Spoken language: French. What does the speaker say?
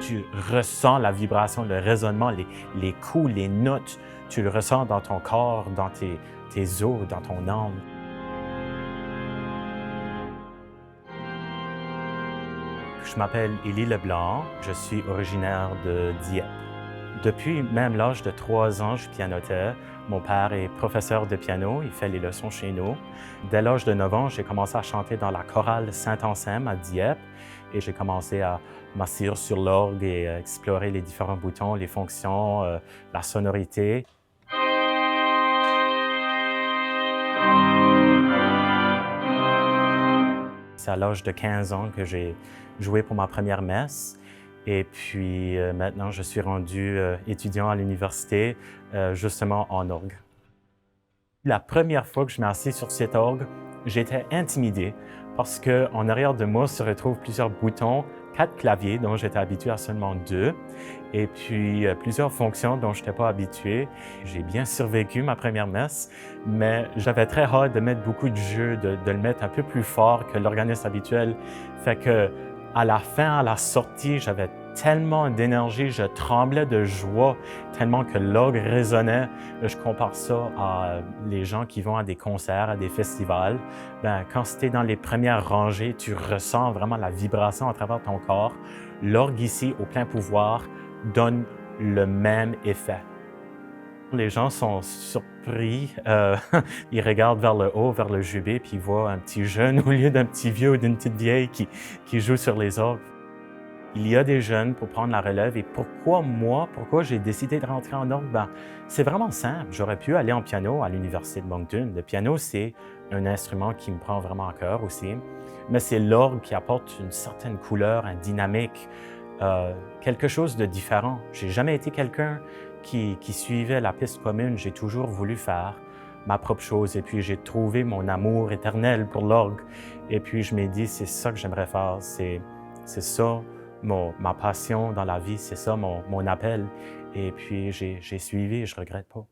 tu ressens la vibration, le résonnement, les coups, les notes. Tu le ressens dans ton corps, dans tes os, dans ton âme. Je m'appelle Élie Leblanc, je suis originaire de Dieppe. Depuis même l'âge de 3 ans, je pianotais. Mon père est professeur de piano, il fait les leçons chez nous. Dès l'âge de 9 ans, j'ai commencé à chanter dans la chorale Saint-Anselme à Dieppe et j'ai commencé à m'asseoir sur l'orgue et explorer les différents boutons, les fonctions, la sonorité. C'est à l'âge de 15 ans que j'ai joué pour ma première messe. Et puis maintenant, je suis rendu étudiant à l'université, justement en orgue. La première fois que je m'ai assis sur cet orgue, j'étais intimidé parce qu'en arrière de moi se retrouvent plusieurs boutons, 4 claviers dont j'étais habitué à seulement 2, et puis plusieurs fonctions dont je n'étais pas habitué. J'ai bien survécu ma première messe, mais j'avais très hâte de mettre beaucoup de jeu, de le mettre un peu plus fort que l'organiste habituel. Fait que à la fin, à la sortie, j'avais tellement d'énergie, je tremblais de joie, tellement que l'orgue résonnait. Je compare ça à les gens qui vont à des concerts, à des festivals. Quand tu es dans les premières rangées, tu ressens vraiment la vibration à travers ton corps. L'orgue ici, au plein pouvoir, donne le même effet. Les gens sont surpris, ils regardent vers le haut, vers le jubé, puis ils voient un petit jeune au lieu d'un petit vieux ou d'une petite vieille qui joue sur les orgues. Il y a des jeunes pour prendre la relève. Et pourquoi j'ai décidé de rentrer en orgue? C'est vraiment simple. J'aurais pu aller en piano à l'Université de Moncton. Le piano, c'est un instrument qui me prend vraiment à cœur aussi. Mais c'est l'orgue qui apporte une certaine couleur, une dynamique, quelque chose de différent. J'ai jamais été quelqu'un qui suivait la piste commune. J'ai toujours voulu faire ma propre chose. Et puis, j'ai trouvé mon amour éternel pour l'orgue. Et puis, je m'ai dit, c'est ça que j'aimerais faire. C'est ça. Ma passion dans la vie, c'est ça mon appel. Et puis j'ai suivi et je ne regrette pas.